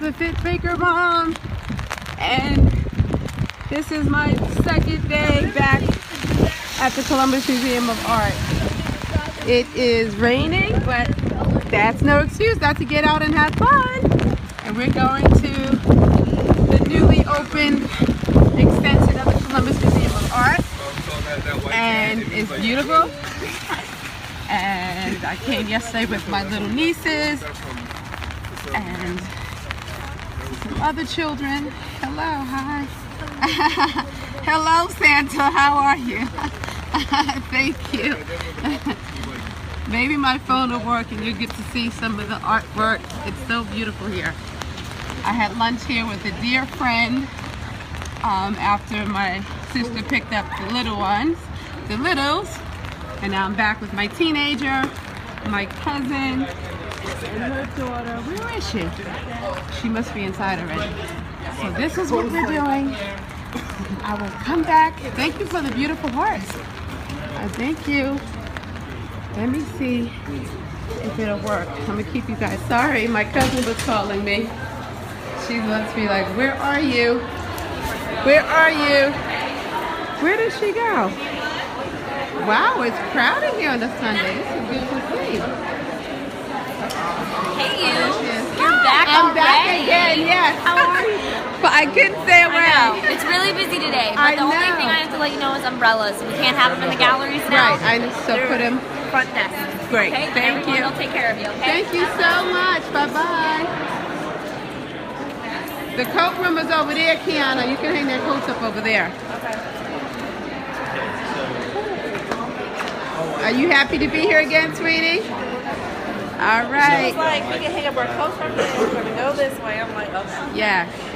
the Fit Baker Mom, and this is my second day back at the Columbus Museum of Art. It is raining, but that's no excuse not to get out and have fun. And we're going to the newly opened extension of the Columbus Museum of Art, and it's beautiful. And I came yesterday with my little nieces and some other children. Hello, hi. Hello, Santa, how are you? Thank you. Maybe my phone will work and you'll get to see some of the artwork. It's so beautiful here. I had lunch here with a dear friend after my sister picked up the little ones, the littles. And now I'm back with my teenager, my cousin, and her daughter. Where is she? She must be inside already. So this is what we're doing. I will come back. Thank you for the beautiful hearts. Thank you. Let me see if it'll work. I'm gonna keep you guys. Sorry, my cousin was calling me. She must be like, where are you? Where are you? Where did she go? Wow, it's crowded here on a Sunday. This is good to see. Hey you! You're back I'm already? Back again, yes. How are you? But I couldn't stay away. I know. It's really busy today, but the only thing I have to let you know is umbrellas. We can't have them in the galleries now. Right, I just put them front desk. Great, okay? thank you. They'll take care of you, okay? Thank you so much. Bye-bye. The coat room is over there, Kiana. You can hang their coats up over there. Okay. Are you happy to be here again, sweetie? All right. She was like, we can hang up our coats from there. We're going to go this way. I'm like, okay. Yeah.